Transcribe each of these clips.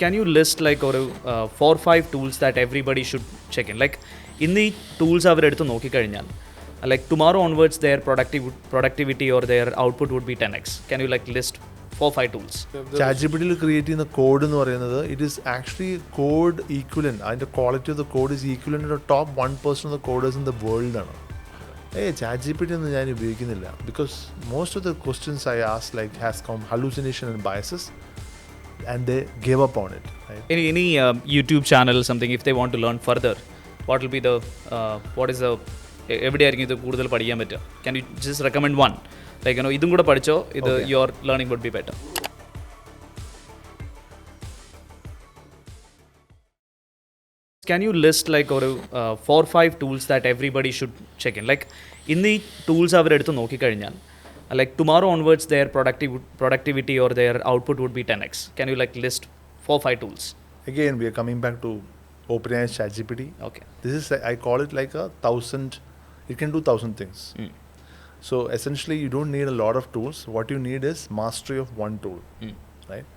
Can you list like or 4-5 tools that everybody should check in? Like in the tools അവരെടുത്ത് നോക്കിക്കഴിഞ്ഞാൽ like tomorrow onwards their productivity or their output would be 10x. Can you like list 4-5 tools? ChatGPT create ചെയ്യുന്ന code എന്ന് പറയുന്നത് it is actually code equivalent. അതിന്റെ quality of the code is equivalent to top 1% of the coders in the world ആണ്. ChatGPT ഒന്നും ഞാൻ ഉപയോഗിക്കുന്നില്ല because most of the questions I ask like has come hallucination and biases and they gave up on it. Right? Any YouTube channel something if they want to learn further, what will be the what is the എവിടെയായിരിക്കും ഇത് കൂടുതൽ പഠിക്കാൻ പറ്റുക? Can you just recommend one? Like ഇതും കൂടെ പഠിച്ചോ ഇത് your learning would be better. Can you list like or 4-5 tools that everybody should check in? Like in the tools അവരെടുത്ത് നോക്കിക്കഴിഞ്ഞാൽ like tomorrow onwards their productivity or their output would be 10x. Can you like list 4-5 tools? Again, we are coming back to OpenAI ChatGPT. Okay. This is, I call it like 1,000, it can do 1,000 things. So essentially you don't need a lot of tools. What you need is mastery of one tool, right?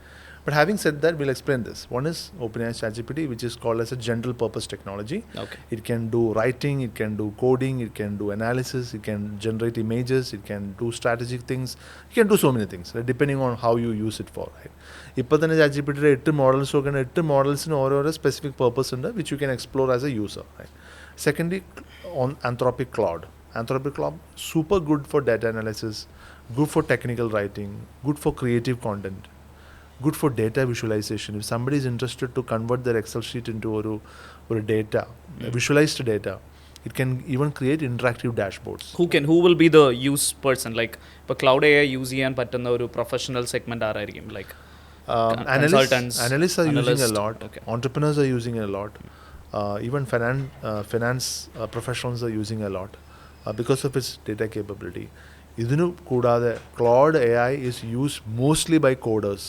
But having said that, we'll explain this. One is OpenAI ChatGPT, which is called as a general purpose technology. Okay. It can do writing, it can do coding, it can do analysis, it can generate images, it can do strategic things. It can do so many things, right? Depending on how you use it for, right? ഇപ്പോൾ തന്നെ ChatGPT 8 models നോക്കുകയാണ്. 8 modelsന് ഓരോരോ specific purpose ഉണ്ട് which you can explore as a user, right? Secondly, on Anthropic Claude. Anthropic Claude, super good for data analysis, good for technical writing, good for creative content, good for data visualization. If somebody is interested to convert their Excel sheet into or data, visualized data, it can even create interactive dashboards. Who will be the use person? Like ഇപ്പോൾ Cloud AI use ചെയ്യാൻ പറ്റുന്ന ഒരു professional segment ആരായിരിക്കും? Like analysts are using a lot. Okay. Entrepreneurs are using a lot. Even finance professionals are using a lot because of its data capability. ഇതിനു കൂടാതെ Claude AI is used mostly by coders.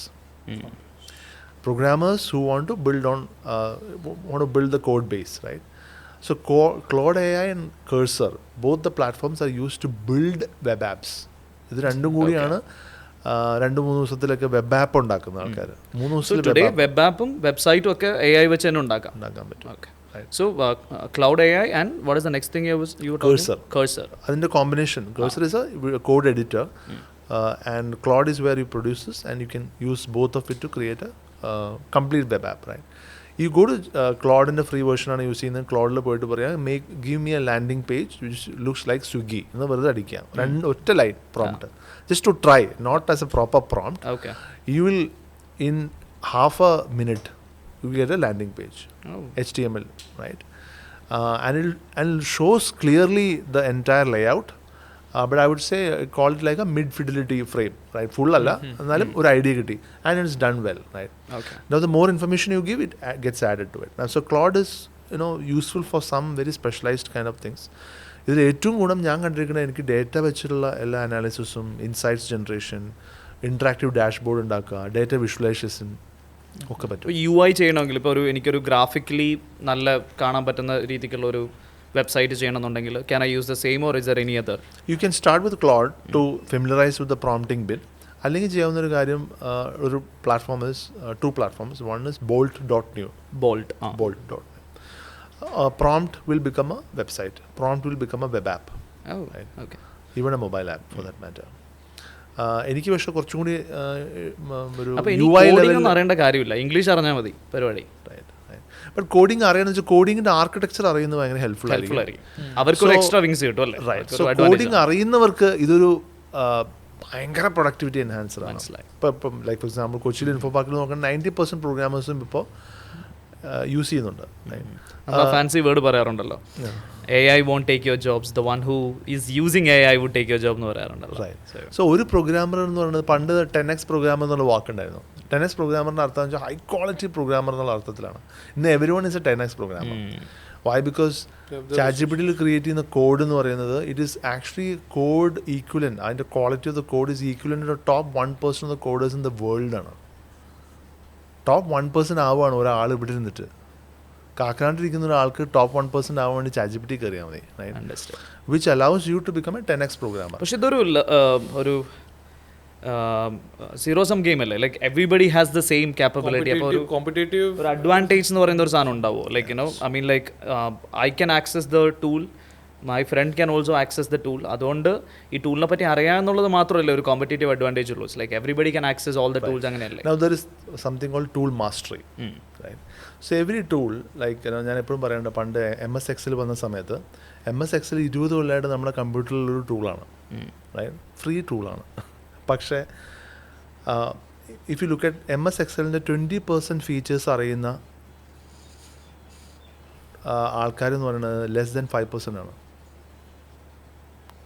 Programmers who want to build the code base, right? So Claude AI and Cursor, both the platforms are used to build web apps. ഇത് രണ്ടും കൂടിയാണ് 2-3 ദിവസത്തിലൊക്കെ web app ഉണ്ടാക്കുന്ന ആൾക്കാർ. 3 ദിവസത്തിൽ web ആപ്പും വെബ്സൈറ്റും ഒക്കെ AI വെച്ച് തന്നെ ഉണ്ടാക്കാൻ പറ്റും. Okay. So Cloud AI and what is the next thing you were talking? Cursor. അതിന്റെ combination. Cursor is a code editor. And Claude is where you produce this, and you can use both of it to create a complete web app, right? You go to Claude in the free version ആണ് use ചെയ്യുന്നത്. ക്ലോഡിൽ പോയിട്ട് പറയാം give me a landing page which looks like Swiggy എന്ന് വെറുതെ അടിക്കാം. ഒറ്റ line prompt just to try, not as a proper prompt. Okay. You will in half a minute you get a landing page. HTML, right? And it shows clearly the entire layout. But I would say call it like a mid fidelity frame, right? Full alla എന്നാലും ഒരു idea കിട്ടി, and it's done well, right? Okay. Now the more information you give, it gets added to it. Now so Claude is useful for some very specialized kind of things. ഇതിൽ ഏറ്റവും ഗുണം ഞാൻ കണ്ടിരിക്കുന്നത് എനിക്ക് data വെച്ചിട്ടുള്ള എല്ലാ അനാലിസിസും, insights generation, interactive dashboard ഉണ്ടാക്കുക, data visualisation ഒക്കെ പറ്റും. UI ചെയ്യണമെങ്കിൽ ഇപ്പോൾ എനിക്കൊരു ഗ്രാഫിക്കലി നല്ല കാണാൻ പറ്റുന്ന രീതിക്കുള്ള ഒരു വെബ്സൈറ്റ് ചെയ്യണമെന്നുണ്ടെങ്കിൽ can I use the same or is there any other? You can start with Claude to familiarize with the prompting bit. അല്ലെങ്കിൽ ചെയ്യാവുന്ന ഒരു കാര്യം, ഒരു platform is 2 platforms. One is bolt.new. Bolt. Prompt will become a website. Prompt will become a web app. Oh, right? Okay. Even a mobile app for that matter. എനിക്ക് പക്ഷെ കുറച്ചും കൂടി ഒരു UI ലെവലിൽ അറിയേണ്ട കാര്യമില്ല, ഇംഗ്ലീഷ് അറിഞ്ഞാൽ മതി പരിപാടി. ബട്ട് കോഡിംഗ് അറിയാന്ന് വെച്ചാൽ കോഡിങ്ങിന്റെ ആർക്കിടെക്ചർ അറിയുന്നത് ഭയങ്കര ഹെൽപ്ഫുൾ ആയിരിക്കും. അവർക്ക് എക്സ്ട്രാ വിങ്സ് കിട്ടും അല്ലേ? സോ കോഡിംഗ് അറിയുന്നവർക്ക് ഇതൊരു ഭയങ്കര പ്രൊഡക്ടിവിറ്റി എൻഹാൻസർ ആണ്. ഇപ്പം ലൈക്ക് ഫോർ എക്സാമ്പിൾ കൊച്ചിയിൽ ഇൻഫോ പാർക്കിൽ നോക്കാൻ 90% പ്രോഗ്രാമേഴ്സും ഇപ്പോൾ യൂസ് ചെയ്യുന്നുണ്ട്. ഫാൻസി വേർഡ് പറയാറുണ്ടല്ലോ, AI won't take your jobs, the one who is using AI would take your job എന്ന് പറയാറുണ്ടല്ലോ. സോ ഒരു പ്രോഗ്രാമർ എന്ന് പറയുന്നത് പണ്ട് 10x പ്രോഗ്രാമർ എന്നുള്ള വാക്കുണ്ടായിരുന്നു. 10x പ്രോഗ്രാമറിന്റെ അർത്ഥം വെച്ചാൽ ഹൈ ക്വാളിറ്റി പ്രോഗ്രാമർ എന്നുള്ള അർത്ഥത്തിലാണ്. ഇന്ന് everyone is a 10x programmer. Why? Because ChatGPT create ചെയ്യുന്ന കോഡ് എന്ന് പറയുന്നത് it is actually code equivalent. അതിന്റെ quality of the code is equivalent to top 1% of the coders in the world ആണ്. Top 1% ആവുകയാണ് ഒരാൾ ഇവിടെ ഇരുന്നിട്ട്. കാക്കാണ്ടിരിക്കുന്ന ഒരാൾക്ക് ടോപ്പ് 1% ആവാൻ വേണ്ടി ChatGPT കയറിയാൽ മതി, which allows you to become a 10x programmer. പക്ഷെ ഇതൊരു സീറോ സം ഗെയിം അല്ലേ, like everybody has the same capability. അപ്പോൾ ഒരു അഡ്വാൻറ്റേജ് എന്ന് പറയുന്ന ഒരു സാധനം ഉണ്ടാവുമോ? Like I mean like I can access the tool, my friend can also access the tool. അതുകൊണ്ട് ഈ ടൂളിനെ പറ്റി അറിയാമെന്നുള്ളത് മാത്രമല്ല ഒരു കോമ്പറ്റേറ്റീവ് അഡ്വാൻറ്റേജ് ഉള്ളൂ. Like everybody can access all the tools, അങ്ങനെയല്ലേ? Now there is something called tool mastery, right? So every tool, like ഞാൻ എപ്പോഴും പറയേണ്ട, പണ്ട് MS Excel വന്ന സമയത്ത് MS Excel 20 കൊല്ലമായിട്ട് നമ്മുടെ കമ്പ്യൂട്ടറിലൊരു ടൂളാണ്, റൈറ്റ്? ഫ്രീ ടൂളാണ്. പക്ഷേ if you look at MS Excelൻ്റെ 20% features അറിയുന്ന ആൾക്കാരെന്ന് പറയുന്നത് ലെസ് ദാൻ 5% ആണ്.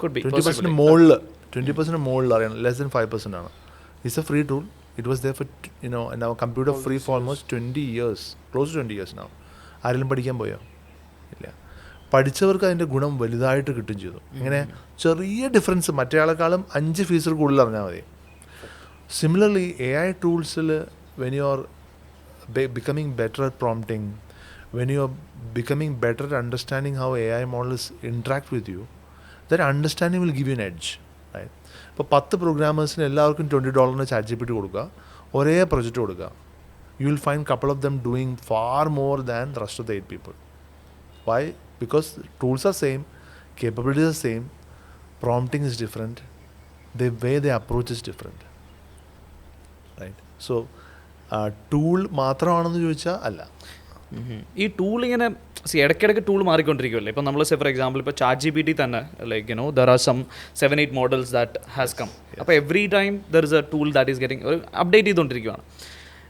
20% മുകളിൽ അറിയണം, ലെസ് ദാൻ 5% ആണ്. It's A free tool. It was there for, in our computer free for almost 20 years, close to 20 years now. ആരെങ്കിലും പഠിക്കാൻ പോയോ? ഇല്ല. പഠിച്ചവർക്ക് അതിൻ്റെ ഗുണം വലുതായിട്ട് കിട്ടും ചെയ്തു. ഇങ്ങനെ ചെറിയ ഡിഫറൻസ്, മറ്റേ ആളെക്കാളും 5 ഫീച്ചർ കൂടുതൽ അറിഞ്ഞാൽ മതി. Similarly AI ടൂൾസിൽ when you are becoming better at prompting, when you are becoming better at understanding how AI models interact with you, that understanding will give you an edge, right? ഇപ്പോൾ 10 പ്രോഗ്രാമേഴ്സിന് എല്ലാവർക്കും $20 ChatGPT കൊടുക്കുക, ഒരേ project കൊടുക്കുക. You will find couple of them doing far more than the rest of the 8 people. Why? Because tools are same, capabilities are same, prompting is different, the way they approach is different, right? So tool മാത്രമാണെന്ന് ചോദിച്ചാൽ അല്ല. ഈ tool ഇങ്ങനെ ഇടയ്ക്കിടയ്ക്ക് tool മാറിക്കൊണ്ടിരിക്കുമല്ലേ. ഇപ്പോൾ നമ്മൾ for example ഇപ്പോൾ ChatGPT തന്നെ, like there are some 7-8 models that has come. അപ്പോൾ every time there is a tool that is getting update ചെയ്തുകൊണ്ടിരിക്കുകയാണ്.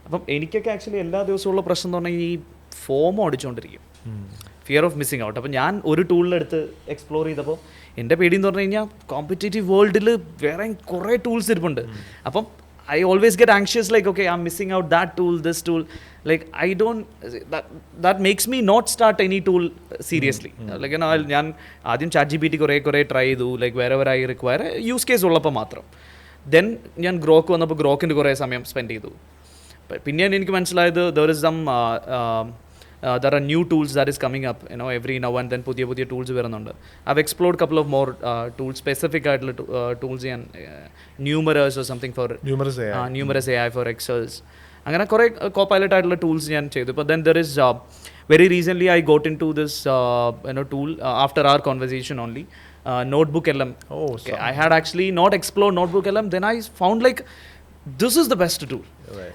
അപ്പം എനിക്കൊക്കെ ആക്ച്വലി എല്ലാ ദിവസമുള്ള പ്രശ്നം എന്ന് പറഞ്ഞാൽ ഈ ഫോമോ അടിച്ചുകൊണ്ടിരിക്കും, ഫിയർ ഓഫ് മിസ്സിങ് ഔട്ട്. അപ്പം ഞാൻ ഒരു ടൂളിലെടുത്ത് എക്സ്പ്ലോർ ചെയ്തപ്പോൾ എൻ്റെ പേടി എന്ന് പറഞ്ഞു കഴിഞ്ഞാൽ കോമ്പറ്റേറ്റീവ് വേൾഡിൽ വേറെ കുറേ ടൂൾസ് ഇരിപ്പുണ്ട്. അപ്പം I always get anxious, like, okay, I'm missing out that tool, this tool. Like, I don't, that makes me not start any tool seriously. Like, ഞാൻ ആദ്യം ChatGPT കുറേ ട്രൈ ചെയ്തു, like wherever I require use case ഉള്ളപ്പോൾ മാത്രം. Then ഞാൻ Grok വന്നപ്പോൾ ഗ്രോക്കിൻ്റെ കുറേ സമയം സ്പെൻഡ് ചെയ്തു. പിന്നെയാണ് എനിക്ക് മനസ്സിലായത് there is some there are new tools that is coming up, every now and then പുതിയ tools വരുന്നുണ്ട്. I've explored couple of more tools, specific ആയിട്ടുള്ള tools and numerous or something for numerous AI for Excels. അങ്ങനെ കുറേ Copilot ആയിട്ടുള്ള tools ഞാൻ ചെയ്തു. But then there is very recently I got into this tool after our conversation only, Notebook LM. Okay. I had actually not explored Notebook LM, then I found like this is the best tool.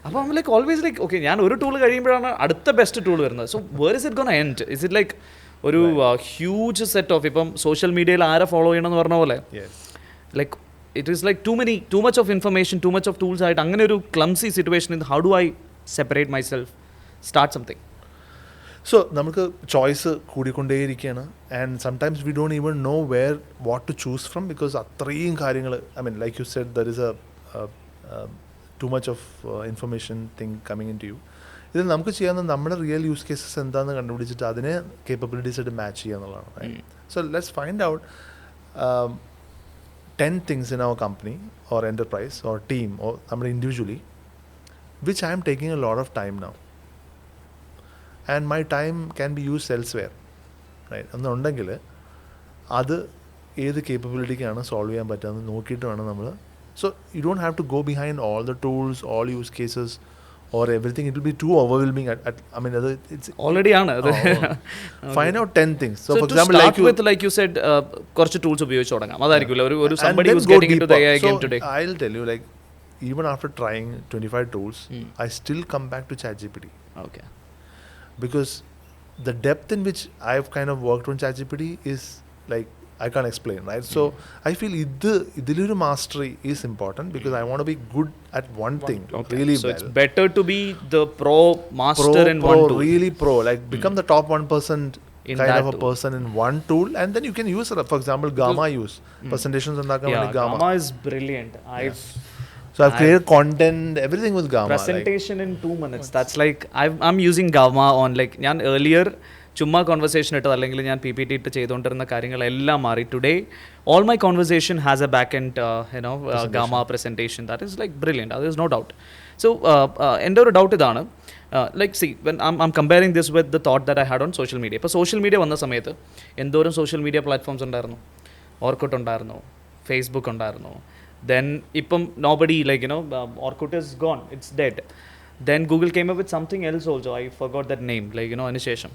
അപ്പോൾ I'm like always like, okay, ഞാൻ ഒരു tool കഴിയുമ്പോഴാണ് അടുത്ത best tool വരുന്നത്. So where is it gonna end? Is it like ഒരു huge set of, ഇപ്പം social മീഡിയയിൽ ആരെ ഫോളോ ചെയ്യണമെന്ന് പറഞ്ഞ പോലെ, like it is like too much of information, too much of tools ആയിട്ട് അങ്ങനെ ഒരു clumsy situation. How do I separate myself, start something? So നമുക്ക് ചോയ്സ് കൂടിക്കൊണ്ടേയിരിക്കുകയാണ്. And sometimes we don't even know what to choose from, because അത്രയും കാര്യങ്ങൾ, I mean like you said, there is too much of information thing coming into you. ഇതിൽ നമുക്ക് ചെയ്യാവുന്ന നമ്മുടെ real use cases എന്താണെന്ന് കണ്ടുപിടിച്ചിട്ട് അതിനെ കേപ്പബിലിറ്റീസ് ആയിട്ട് മാച്ച് ചെയ്യുക എന്നുള്ളതാണ്, right? So let's find out 10 things in our company or enterprise or team or നമ്മുടെ individually which I am taking a lot of time now and my time can be used elsewhere, right? എന്നുണ്ടെങ്കിൽ അത് ഏത് കേപ്പബിലിറ്റിക്കാണ് solve ചെയ്യാൻ പറ്റുമെന്ന് നോക്കിയിട്ട് വേണം നമ്മൾ. So you don't have to go behind all the tools, all use cases or everything. It will be too overwhelming. I mean, it's already on. Find out 10 things. So for example, like you said, കുറച്ച് tools ഉപയോഗിച്ച് തുടങ്ങാം. അതായിരിക്കും ഒരു somebody who's getting into the AI game today. I'll tell you, like, even after trying 25 tools, I still come back to ChatGPT. Okay. Because the depth in which I've kind of worked on ChatGPT is like I can't explain, right? So I feel idiluru mastery is important because I want to be good at one thing, really so well. It's better to be the master in one tool. Really like become the top 1% in kind of a person in one tool, and then you can use it. For example, Gamma use presentations and Gamma is brilliant. So I've created content, everything with Gamma. Presentation in 2 minutes. That's like I'm using Gamma on, like, ഞാൻ earlier ചുമ്മാ conversation ഇട്ടത് അല്ലെങ്കിൽ ഞാൻ PPT ഇട്ട് ചെയ്തുകൊണ്ടിരുന്ന കാര്യങ്ങളെല്ലാം മാറി. Today all my conversation has A back and gamma presentation. That is like brilliant. അത് ഈസ് നോ ഡൗട്ട്. സോ എൻ്റെ ഒരു ഡൗട്ട് ഇതാണ്, like C when I'm comparing this with the thought that I had on social media. ഇപ്പോൾ social media വന്ന സമയത്ത് എന്തോരം social media platforms ഉണ്ടായിരുന്നു? ഓർക്കുട്ട് ഉണ്ടായിരുന്നു, ഫേസ്ബുക്ക് ഉണ്ടായിരുന്നു, Then ipam nobody, like, Orkut is gone, it's dead. Then Google came up with something else also, I forgot that name, like, initiation.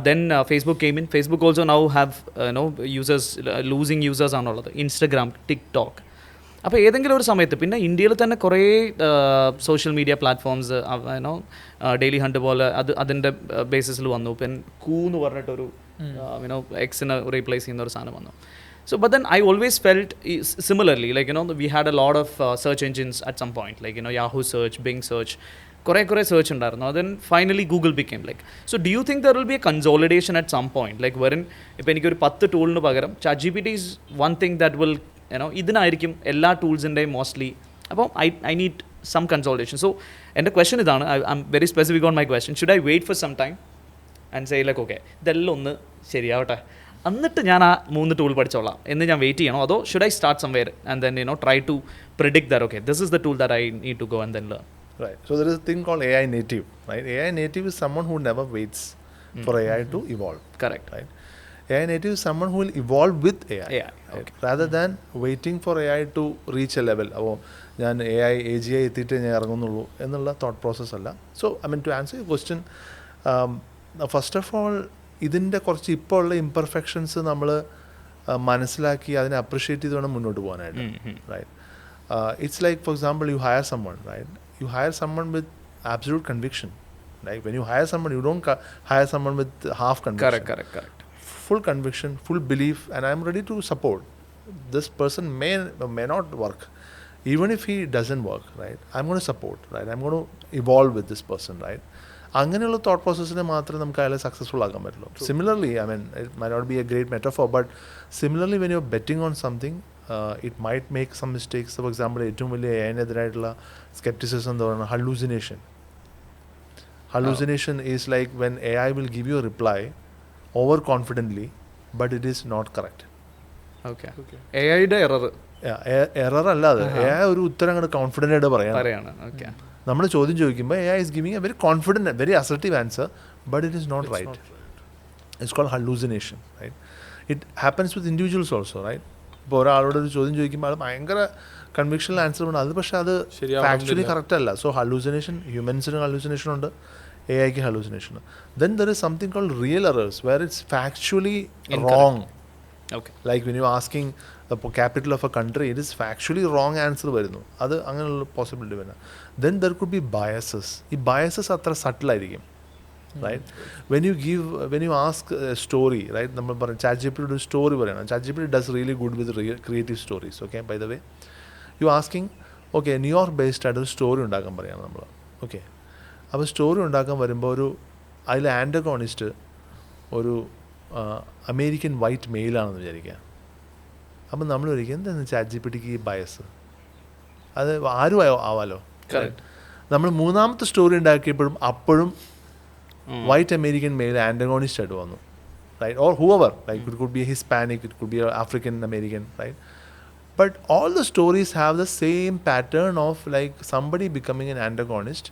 Then Facebook came in. Facebook also now have users, losing users ആണുള്ളത്. Instagram, TikTok. അപ്പോൾ ഏതെങ്കിലും ഒരു സമയത്ത് പിന്നെ ഇന്ത്യയിൽ തന്നെ കുറേ social media platforms daily hunt പോലെ അതിൻ്റെ ബേസിസിൽ വന്നു. പിന്നെ എന്ന് പറഞ്ഞിട്ടൊരു എക്സിനെ റീപ്ലേസ് ചെയ്യുന്ന ഒരു സാധനം വന്നു. So, but then I always felt similarly, like, we had a lot of search engines at some point, like, Yahoo search, Bing search, kore search undarno. Then finally Google became like. So do you think there will be a consolidation at some point, like wherein ipo enikku oru 10 tool nu pagaram ChatGPT is one thing that will, idinayirikkum ella tools inde mostly. Appo I need some consolidation. So and the question idana, I'm very specific on my question. Should I wait for some time and say like, okay, ഇതെല്ലാം ഒന്ന് ശരിയാവട്ടെ, എന്നിട്ട് ഞാൻ ആ 3 tool പഠിച്ചോളാം എന്ന് ഞാൻ wait ചെയ്യണോ, അതോ should I start somewhere and then try to predict that okay this is the tool that I need to go and then learn? Right. So there is a thing called AI native. Right. AI native is someone who never waits for AI to evolve. Correct. Right. AI native is someone who will evolve with AI. AI. Right? Okay. Rather than waiting for AI to reach a level. അപ്പോൾ ഞാൻ AI AGI എത്തിയിട്ട് ഞാൻ ഇറങ്ങുന്നുള്ളൂ എന്നുള്ള thought process അല്ല. So I mean to answer your question, first of all ഇതിൻ്റെ കുറച്ച് ഇപ്പോൾ ഉള്ള ഇംപെർഫെക്ഷൻസ് നമ്മൾ മനസ്സിലാക്കി അതിനെ അപ്രിഷ്യേറ്റ് ചെയ്ത് വേണം മുന്നോട്ട് പോകാനായിട്ട്. Right. It's like, for example, you hire someone, right? You hire someone with absolute conviction. Like when you hire someone, you don't hire someone with half conviction. Correct. Full conviction, full belief, and I'm ready to support. This person may not work. Even if he doesn't work, right? I'm going to support, right? I'm going to evolve with this person, right? അങ്ങനെയുള്ള thought പ്രോസസ്സിനെ മാത്രമേ നമുക്ക് അയാളെ successful ആക്കാൻ പറ്റുള്ളൂ. Similarly, I mean it may not be a great metaphor, but similarly when you are betting on something, it might make some mistakes. For example, ഏറ്റവും വലിയ അതിനെതിരായിട്ടുള്ള സ്കെപ്റ്റിസിസം എന്താ പറയുക, hallucination is like when A I will give you a reply over confidently but it is not correct. Okay, A ഐയുടെ error അല്ലാതെ A I ഒരു ഉത്തരം അങ്ങോട്ട് കോൺഫിഡൻ്റ് ആയിട്ട് പറയാണ്. ഓക്കെ, നമ്മൾ ചോദ്യം ചോദിക്കുമ്പോൾ A I is giving a very confident, very assertive answer, but it is not right. It's called hallucination. Right. It happens with individuals also. Right. ഇപ്പോൾ ഒരാളോട് ഒരു ചോദ്യം ചോദിക്കുമ്പോൾ അത് ഭയങ്കര കൺവിക്ഷണൽ ആൻസർ ഉണ്ട്, അത് പക്ഷേ അത് ഫാക്ച്വലി കറക്റ്റ് അല്ല. സോ ഹലൂസിനേഷൻ, ഹ്യൂമൻസിന് ഹലൂസിനേഷൻ ഉണ്ട്, എ ഐക്ക് ഹലൂസിനേഷൻ ഉണ്ട്. Then there is something called real errors where it's factually wrong. Okay. Like when you're asking the capital of a country, it is factually wrong answer വരുന്നു. അത് അങ്ങനെയുള്ള possibility വരുന്നത്. Then there could be biases. ഈ biases അത്ര subtle ആയിരിക്കും. Right? When you ask a story, right? നമ്മൾ പറയും ChatGPT ഒരു സ്റ്റോറി പറയണം. ChatGPT does really good with creative stories. Okay, by the way. You asking, okay, New York based ആയിട്ട് ഒരു story ഉണ്ടാക്കാൻ പറയാണ് നമ്മൾ. ഓക്കെ, അപ്പോൾ സ്റ്റോറി ഉണ്ടാക്കാൻ വരുമ്പോൾ അതിൽ ആൻറ്റഗോണിസ്റ്റ് ഒരു അമേരിക്കൻ വൈറ്റ് മെയിലാണെന്ന് വിചാരിക്കുക. അപ്പം നമ്മൾ വിചാരിക്കുക എന്താണ് ChatGPTക്ക് ഈ ബയസ്, അത് ആരും ആവാലോ. നമ്മൾ മൂന്നാമത്തെ സ്റ്റോറി ഉണ്ടാക്കിയപ്പോഴും അപ്പോഴും വൈറ്റ് അമേരിക്കൻ മെയിൽ ആൻറ്റഗോണിസ്റ്റ് ആയിട്ട് വന്നു. Right. Or whoever, like it could be Hispanic, it could be African American. Right. But all the stories have the same pattern of like somebody becoming an antagonist.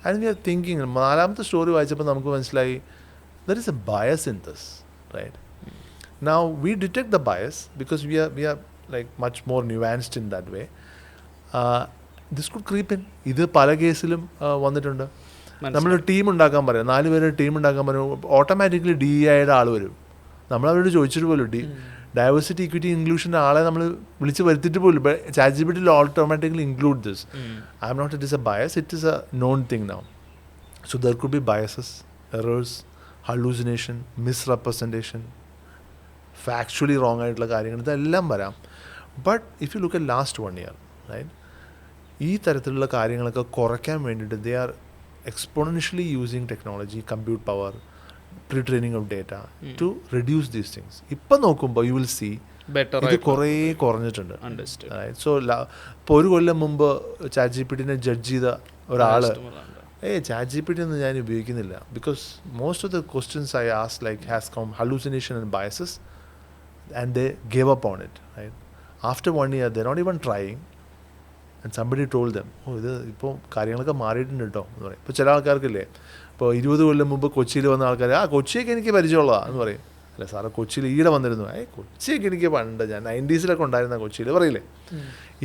And we are thinking, നാലാമത്തെ story വായിച്ചപ്പോൾ നമുക്ക് മനസ്സിലായി there is a bias in this. Right. Now we detect the bias because we are like much more nuanced in that way. This could creep in. ഇത് പല കേസിലും വന്നിട്ടുണ്ട്. നമ്മളൊരു team ഉണ്ടാക്കാൻ പറയാം, 4 പേര് ടീം ഉണ്ടാക്കാൻ പറയും, ഓട്ടോമാറ്റിക്കലി DEIയുടെ ആൾ വരും. നമ്മളവരോട് ചോദിച്ചിട്ട് പോലും ഡൈവേഴ്സിറ്റി ഇക്വിറ്റി ഇൻക്ലൂഷൻ്റെ ആളെ നമ്മൾ വിളിച്ച് വരുത്തിയിട്ട് പോലും ChatGPT will automatically include this. I am not, it is a bias, it is a known thing now. So there could be biases, errors, hallucination, misrepresentation, factually wrong ആയിട്ടുള്ള കാര്യങ്ങൾ, ഇതെല്ലാം വരാം. But if you look at last 1 year, right, ഈ തരത്തിലുള്ള കാര്യങ്ങളൊക്കെ കുറയ്ക്കാൻ വേണ്ടിയിട്ട് they are exponentially using technology, compute power, pre training of data to reduce these things. ഇപ്പം നോക്കുമ്പോൾ യു വിൽ സീ ഇത് കുറേ കുറഞ്ഞിട്ടുണ്ട്. സോ ഇപ്പോൾ 1 കൊല്ലം മുമ്പ് ChatGPTനെ ജഡ്ജ് ചെയ്ത ഒരാൾ ChatGPT ഒന്നും ഞാൻ ഉപയോഗിക്കുന്നില്ല, because most of the questions I ask like has come hallucination and biases and they gave up on it. Right? After 1 year they're not even trying and somebody told them, ഇത് ഇപ്പോൾ കാര്യങ്ങളൊക്കെ മാറിയിട്ടുണ്ട് കേട്ടോ എന്ന് പറയും. ഇപ്പോൾ ചില ആൾക്കാർക്കില്ലേ, ഇപ്പോൾ 20 കൊല്ലം മുമ്പ് കൊച്ചിയിൽ വന്ന ആൾക്കാർ കൊച്ചിയൊക്കെ എനിക്ക് പരിചയമുള്ളതാണ് എന്ന് പറയും. അല്ല സാറ് കൊച്ചിയിൽ ഈടെ വന്നിരുന്നു, കൊച്ചിയൊക്കെ എനിക്ക് പണ്ട് ഞാൻ 90s ഉണ്ടായിരുന്ന കൊച്ചിയിൽ പറയില്ലേ.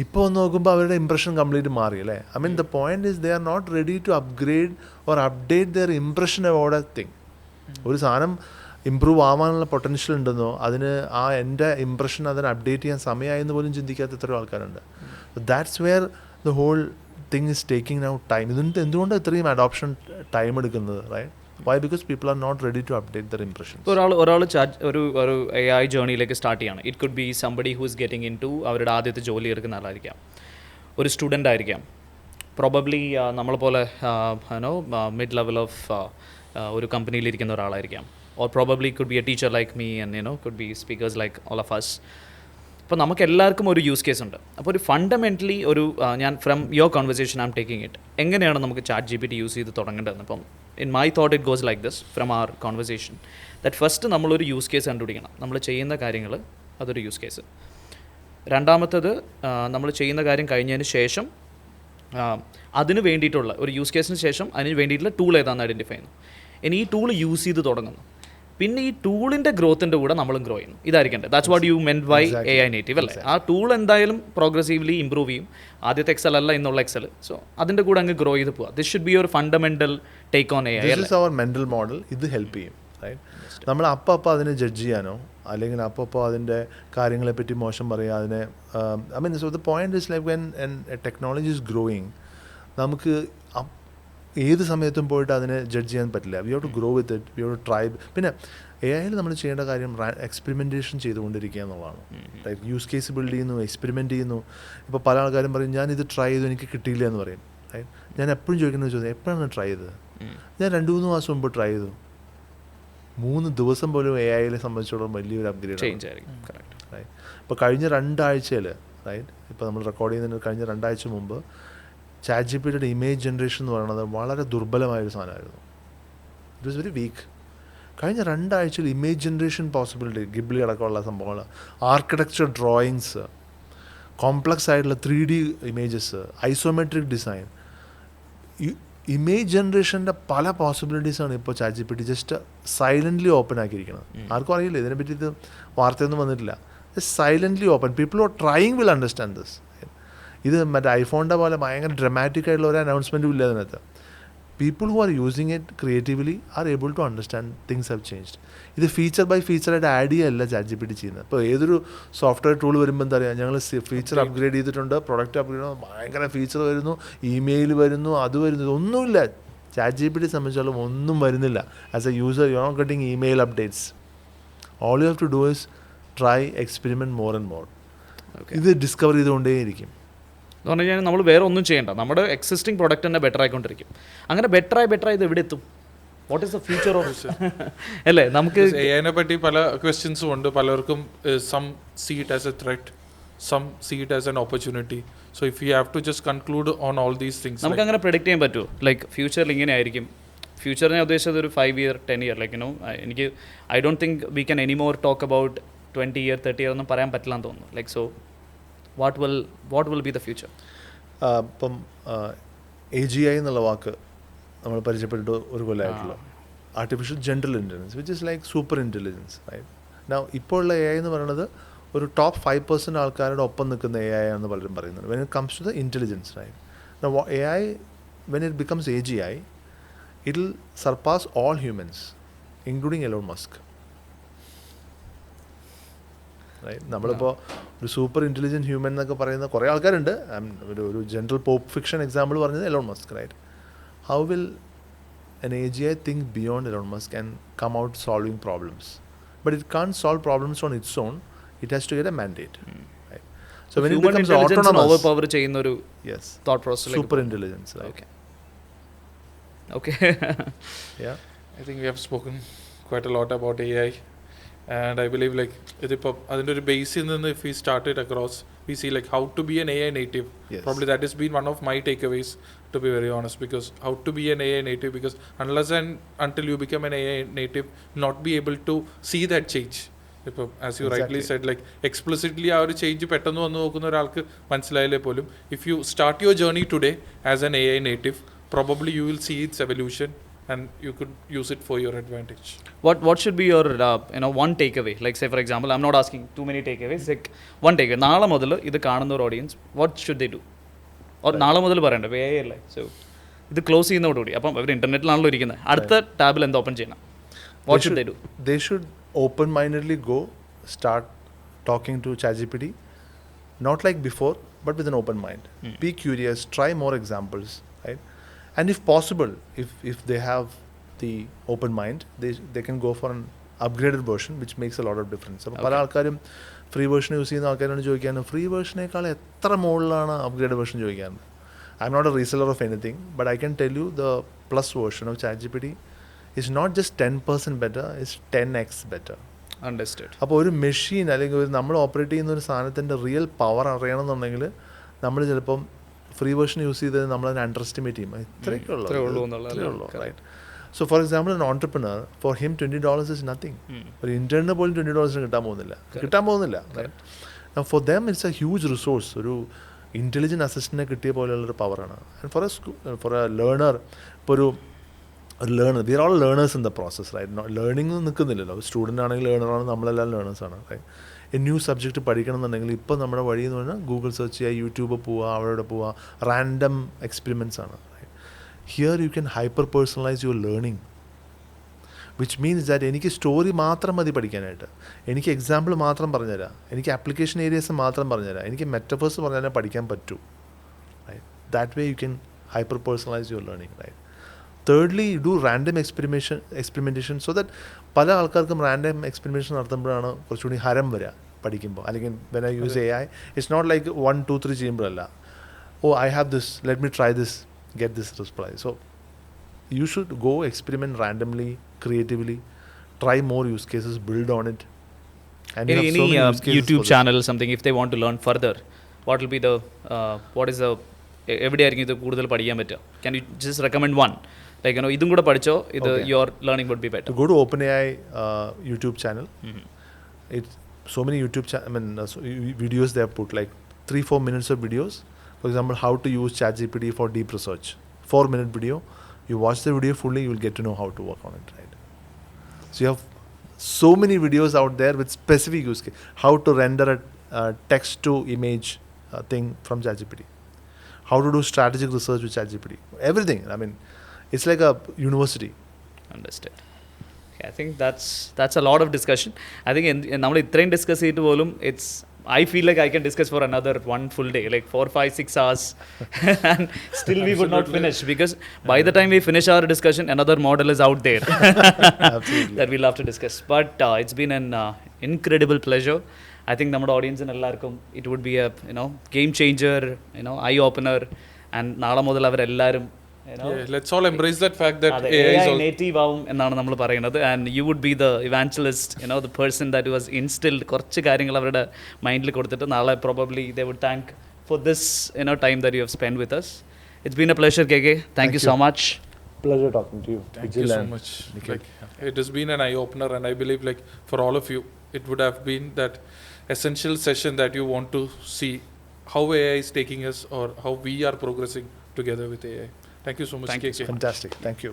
ഇപ്പോൾ ഒന്ന് നോക്കുമ്പോൾ അവരുടെ ഇംപ്രഷൻ കംപ്ലീറ്റ് മാറി അല്ലേ. I mean the point is they are not ready to upgrade or update their impression about a thing. ഒരു സാധനം ഇമ്പ്രൂവ് ആവാനുള്ള പൊട്ടൻഷ്യൽ ഉണ്ടെന്നോ അതിന് എൻ്റെ ഇംപ്രഷൻ അതിന് അപ്ഡേറ്റ് ചെയ്യാൻ സമയമായെന്ന് പോലും ചിന്തിക്കാത്ത എത്രയോ ആൾക്കാരുണ്ട്. That's where the whole thing is taking now time. ഇതിന് എന്തുകൊണ്ട് ഇത്രയും അഡോപ്ഷൻ ടൈം എടുക്കുന്നത്, right? Why? Because people are not ready to update their impressions. ഒരാൾ ഒരു AI ജേർണിയിലേക്ക് സ്റ്റാർട്ട് ചെയ്യാണ്. It could be somebody who is getting into അവരുടെ ആദ്യത്തെ ജോലി എടുക്കുന്ന ആളായിരിക്കാം, ഒരു സ്റ്റുഡൻ്റ് ആയിരിക്കാം, പ്രോബബ്ലി നമ്മളെ പോലെ മിഡ് ലെവൽ ഓഫ് ഒരു കമ്പനിയിലിരിക്കുന്ന ഒരാളായിരിക്കാം, or probably could be a teacher like me and could be speakers like all of us. അപ്പോൾ നമുക്ക് എല്ലാവർക്കും ഒരു യൂസ് കേസ് ഉണ്ട്. അപ്പോൾ ഒരു ഫണ്ടമെൻ്റലി ഞാൻ from your conversation I am taking it, എങ്ങനെയാണ് നമുക്ക് ChatGPT യൂസ് ചെയ്ത് തുടങ്ങേണ്ടതെന്ന്. അപ്പം in my thought it goes like this from our conversation, that first നമ്മളൊരു യൂസ് കേസ് കണ്ടുപിടിക്കണം. നമ്മൾ ചെയ്യുന്ന കാര്യങ്ങൾ അതൊരു യൂസ് കേസ്. രണ്ടാമത്തത് നമ്മൾ ചെയ്യുന്ന കാര്യം കഴിഞ്ഞതിന് ശേഷം അതിന് വേണ്ടിയിട്ടുള്ള ഒരു യൂസ് കേസിന് ശേഷം അതിന് വേണ്ടിയിട്ടുള്ള ടൂൾ ഏതാണെന്ന് ഐഡൻറ്റിഫൈ ചെയ്യുന്നു. ഇനി ഈ ടൂൾ യൂസ് ചെയ്ത് തുടങ്ങുന്നു. പിന്നെ ഈ ടൂളിൻ്റെ ഗ്രോത്തിൻ്റെ കൂടെ നമ്മളും ഗ്രോ ചെയ്യുന്നു. ഇതായിരിക്കണ്ടേ. That's what you meant by AI native അല്ലേ. ആ ടൂൾ എന്തായാലും പ്രോഗ്രസീവ്ലി ഇമ്പ്രൂവ് ചെയ്യും. ആദ്യത്തെ എക്സൽ അല്ല ഇന്നുള്ള എക്സൽ. സോ അതിൻ്റെ കൂടെ അങ്ങ് ഗ്രോ ചെയ്ത് പോവാം. This should be your fundamental take on AI. This is our mental model. ഇത് ഹെൽപ്പ് ചെയ്യും, റൈറ്റ്? നമ്മൾ അപ്പോൾ അതിനെ ജഡ്ജ് ചെയ്യാനോ അല്ലെങ്കിൽ അപ്പോൾ അതിൻ്റെ കാര്യങ്ങളെപ്പറ്റി മോശം പറയുക അതിനെ I mean so the point is like when technology is growing, നമുക്ക് ഏത് സമയത്തും പോയിട്ട് അതിനെ ജഡ്ജ് ചെയ്യാൻ പറ്റില്ല. We have to grow with it, we have to try. പിന്നെ AI നമ്മൾ ചെയ്യേണ്ട കാര്യം എക്സ്പെരിമെൻറ്റേഷൻ ചെയ്തുകൊണ്ടിരിക്കുക എന്നുള്ളതാണ്. ലൈക്ക് യൂസ് കേസ് ബിൽഡ് ചെയ്യുന്നു, എക്സ്പെരിമെൻറ്റ് ചെയ്യുന്നു. ഇപ്പോൾ പല ആൾക്കാരും പറയും ഞാനിത് ട്രൈ ചെയ്തു എനിക്ക് കിട്ടിയില്ല എന്ന് പറയും. ഞാൻ എപ്പോഴും ചോദിക്കുന്നത് ചോദ്യം, എപ്പോഴാണ് ട്രൈ ചെയ്തത്? ഞാൻ 2-3 മാസം മുമ്പ് ട്രൈ ചെയ്തു. 3 ദിവസം പോലും AI സംബന്ധിച്ചിടത്തോളം വലിയൊരു അപ്ഗ്രേഡ് ആയിരിക്കും. ഇപ്പോൾ കഴിഞ്ഞ 2 ആഴ്ചയിൽ, റൈറ്റ്, ഇപ്പോൾ നമ്മൾ റെക്കോർഡ് ചെയ്യുന്നതിന് കഴിഞ്ഞ 2 ആഴ്ച മുമ്പ് ChatGPTയുടെ ഇമേജ് ജനറേഷൻ എന്ന് പറയുന്നത് വളരെ ദുർബലമായൊരു സാധനമായിരുന്നു. It was very weak. കഴിഞ്ഞ 2 ആഴ്ചയിൽ ഇമേജ് ജനറേഷൻ പോസിബിലിറ്റി, ഗിബ്ലി അടക്കമുള്ള സംഭവങ്ങൾ, ആർക്കിടെക്ചർ ഡ്രോയിങ്സ്, കോംപ്ലക്സ് ആയിട്ടുള്ള 3D images, isometric design, image ജനറേഷൻ്റെ പല പോസിബിലിറ്റീസാണ് ഇപ്പോൾ ChatGPT ജസ്റ്റ് സൈലൻ്റ്ലി ഓപ്പൺ ആക്കിയിരിക്കുന്നത്. ആർക്കും അറിയില്ല, ഇതിനെപ്പറ്റി ഇത് വാർത്തയൊന്നും വന്നിട്ടില്ല. Just silently open. People are trying will understand this. ഇത് മറ്റേ ഐഫോണിൻ്റെ പോലെ ഭയങ്കര ഡ്രമാറ്റിക് ആയിട്ടുള്ള ഒരു അനൗൺസ്മെൻറ്റും ഇല്ല അതിനകത്ത്. People who are using it creatively are able to understand things have changed. ഇത് ഫീച്ചർ ബൈ ഫീച്ചറായിട്ട് ആഡ് ചെയ്യല്ല ChatGPT ചെയ്യുന്നത്. ഇപ്പോൾ ഏതൊരു സോഫ്റ്റ്വെയർ ടൂൾ വരുമ്പോൾ എന്താ പറയുക, ഞങ്ങൾ ഫീച്ചർ അപ്ഗ്രേഡ് ചെയ്തിട്ടുണ്ട്, പ്രൊഡക്റ്റ് അപ്ഗ്രേഡ് ചെയ്തു, ഭയങ്കര ഫീച്ചർ വരുന്നു, ഇമെയിൽ വരുന്നു, അത് വരുന്നു, ഒന്നുമില്ല. ChatGPT സംബന്ധിച്ചോളം ഒന്നും വരുന്നില്ല. As a user you are not getting email updates. All you have to do is try, experiment more and more. ഇത് ഡിസ്കവർ ചെയ്തുകൊണ്ടേയിരിക്കും. എന്ന് പറഞ്ഞു കഴിഞ്ഞാൽ നമ്മൾ വേറെ ഒന്നും ചെയ്യേണ്ട, നമ്മുടെ എക്സിസ്റ്റിംഗ് പ്രൊഡക്റ്റ് തന്നെ ബെറ്റർ ആയിക്കൊണ്ടിരിക്കും. അങ്ങനെ ബെറ്ററായി ഇത് എവിടെ എത്തും? What is the future of അല്ലേ? നമുക്ക് AI പറ്റി പല ക്വസ്റ്റ്യൻസും ഉണ്ട്. പലർക്കും some see it as a threat, some see it as an opportunity. So if you have to just conclude on all these things, നമുക്ക് അങ്ങനെ പ്രെഡിക്റ്റ് ചെയ്യാൻ പറ്റുമോ? ലൈക്ക് ഫ്യൂച്ചറിൽ ഇങ്ങനെ ആയിരിക്കും. ഫ്യൂച്ചറിനെ ഉദ്ദേശിച്ചത് ഒരു 5 year 10 year, ലൈക്ക് എനിക്ക് I don't think we can any more talk about 20 year 30 year ഒന്നും പറയാൻ പറ്റില്ല എന്ന് തോന്നുന്നു. Like so what will be the future? ഇപ്പം AGI എന്നുള്ള വാക്ക് നമ്മൾ പരിചയപ്പെട്ടിട്ട് ഒരു കൊല്ലമായിട്ടുള്ളൂ. Artificial general intelligence which is like super intelligence, right? Now ഇപ്പോൾ ഉള്ള AI എന്ന് പറയുന്നത് ഒരു ടോപ്പ് 5% ആൾക്കാരുടെ ഒപ്പം നിൽക്കുന്ന AI ആണെന്ന് പലരും പറയുന്നത്. When it comes to the intelligence, right? Now AI when it becomes AGI it will surpass all humans including Elon Musk, right? നമ്മളിപ്പോൾ ഒരു സൂപ്പർ ഇൻ്റലിജൻറ്റ് ഹ്യൂമൻ എന്നൊക്കെ പറയുന്ന കുറേ ആൾക്കാരുണ്ട്. ഒരു ജനറൽ പോപ്പ് ഫിക്ഷൻ എക്സാമ്പിൾ പറഞ്ഞത് Elon Musk, right? How will an AGI think beyond Elon Musk and come out solving problems? But it can't solve problems on its own. It has to get a mandate, right? So when it becomes autonomous, overpower ചെയ്യുന്ന ഒരു yes, thought process, super intelligence, right? Okay. Yeah, I think we have spoken quite a lot about AI. And I believe like ഇതിപ്പോൾ അതിൻ്റെ ഒരു ബേസിൽ നിന്ന് if we started across, we see like how to be an AI native. Yes. Probably that has been one of my takeaways, to be very honest, because how to be an AI native, because unless and until you become an AI native, not be able to see that change. ഇപ്പോൾ as you rightly said, like explicitly ആ ഒരു change പെട്ടെന്ന് വന്ന് നോക്കുന്ന ഒരാൾക്ക് മനസ്സിലായാലേ പോലും, if you start your journey today as an AI native, probably you will see its evolution and you could use it for your advantage. What should be your one takeaway? Like say for example, I'm not asking too many takeaways. Like one takeaway. നാളെ മുതൽ ഇത് കാണുന്ന ഒരു audience, what should they do? Or നാളെ മുതൽ പറയണ്ട AI അല്ലേ. So ഇത് ക്ലോസ് ചെയ്യുന്നതോടുകൂടി അപ്പം അവർ ഇന്റർനെറ്റിലാണല്ലോ ഇരിക്കുന്നത്. അടുത്ത ടാബിൽ എന്താ ഓപ്പൺ ചെയ്യണം? What should they do? They should open-mindedly start talking to ChatGPT, not like before, but with an open mind. Be curious, try more examples, right? And if possible, if they have the open mind, they can go for an upgraded version, which makes a lot of difference. അപ്പോൾ പല ആൾക്കാരും free version use ചെയ്യുന്ന ആൾക്കാരോട് ചോദിക്കാനും free വേർഷനേക്കാൾ എത്ര മുകളിലാണ് upgrade version ചോദിക്കാറുണ്ട്. I'm not a reseller of anything, but I can tell you the plus version of ChatGPT is not just 10% better, it's 10x better. Understood. അപ്പോൾ ഒരു machine അല്ലെങ്കിൽ നമ്മൾ ഓപ്പറേറ്റ് ചെയ്യുന്ന ഒരു സാധനത്തിൻ്റെ റിയൽ പവർ അറിയണമെന്നുണ്ടെങ്കിൽ നമ്മൾ ചിലപ്പം ഫ്രീ വേർഷൻ യൂസ് ചെയ്ത് നമ്മളതിനെ അണ്ടർ എസ്റ്റിമേറ്റ് ചെയ്യും. ഇത്രയൊക്കെ ഉള്ളൂ, right? So for example an entrepreneur, for him $20 is nothing. ഒരു ഇൻറ്റേണിന് പോലും $20 കിട്ടാൻ പോകുന്നില്ല. For them it's a huge resource. ഒരു ഇൻ്റലിജൻറ്റ് അസിസ്റ്റൻറ്റിനെ കിട്ടിയ പോലെയുള്ളൊരു പവറാണ്. ആൻഡ് ഫോർ എ ലേണർ, ഇപ്പോൾ ഒരു learner, we are all learners in the process, right? Learning നിൽക്കുന്നില്ലല്ലോ. സ്റ്റുഡൻ്റ് ആണെങ്കിൽ ലേണറാണ്, നമ്മളെല്ലാം ലേണേഴ്സാണ്, റൈറ്റ്? ന്യൂ സബ്ജക്റ്റ് പഠിക്കണം എന്നുണ്ടെങ്കിൽ ഇപ്പോൾ നമ്മുടെ വഴി എന്ന് പറഞ്ഞാൽ ഗൂഗിൾ സെർച്ച് ചെയ്യുക, യൂട്യൂബ് പോവുക, അവിടെ പോവുക, റാൻഡം എക്സ്പെരിമെൻറ്റ്സ് ആണ്. Here U can hyper personalise your learning, which means that എനിക്ക് സ്റ്റോറി മാത്രം മതി പഠിക്കാനായിട്ട്, എനിക്ക് എക്സാമ്പിൾ മാത്രം പറഞ്ഞുതരാം, എനിക്ക് ആപ്ലിക്കേഷൻ ഏരിയസ് മാത്രം പറഞ്ഞുതരാം, എനിക്ക് മെറ്റഫേഴ്സ് പറഞ്ഞാലേ പഠിക്കാൻ പറ്റൂ, right? That way you can hyper personalise your learning, right? Thirdly, do random experimentation so that പല ആൾക്കാർക്കും റാൻഡം എക്സ്പെരിമെൻഷൻ നടത്തുമ്പോഴാണ് കുറച്ചുകൂടി ഹരം വരിക പഠിക്കുമ്പോൾ. അല്ലെങ്കിൽ when I use AI, it's not like 1, 2, 3 ചെയ്യുമ്പോഴല്ല, oh I have this, let me try this, get this reply. So you should go experiment randomly, creatively, try more use cases, build on it. And you have so many use cases YouTube channel, something if they want to learn further, what will be the what is the എവിടെയായിരിക്കും ഇത് കൂടുതൽ പഠിക്കാൻ പറ്റുക? Can you just recommend one? Like, ഇതും കൂടെ പഠിച്ചോ, ഇത് your learning would be better. Go to OpenAI YouTube channel. It's so many videos they have put, like 3-4 minutes of videos. For example, how to use ChatGPT for deep research. 4-minute video. You watch the video fully, you will get to know how to work on it, right? So you have so many videos out there with specific use case. How to render a text to image thing from ChatGPT. How to do strategic research with ChatGPT. Everything. I mean, it's like a university. Understood. Okay, I think that's a lot of discussion. I think നമ്മൾ ഇത്രയും discuss ചെയ്തിട്ട് പോലും I feel like I can discuss for another one full day, like 4, 5, 6 hours, and still we would not finish, because by the time we finish our discussion, another model is out there that we'll have to discuss. But it's been an incredible pleasure. I think നമ്മുടെ ഓഡിയൻസിന് എല്ലാവർക്കും it would be a game changer, eye opener, and നാളെ മുതൽ അവരെല്ലാവരും let's all embrace that fact that AI is native ആവും എന്നാണ് നമ്മൾ പറയുന്നത്. And you would be the evangelist, the person that was instilled കുറച്ച് കാര്യങ്ങൾ അവരുടെ മൈൻഡിൽ കൊടുത്തിട്ട് നാളെ probably they would thank for this time that you have spent with us. It's been a pleasure, KK. Thank you so much. Pleasure talking to you. Thank you so much. It has been an eye opener, and I believe like for all of you it would have been that essential session that you want to see how AI is taking us, or how we are progressing together with AI. Thank you so much, KK. Fantastic. Thank you.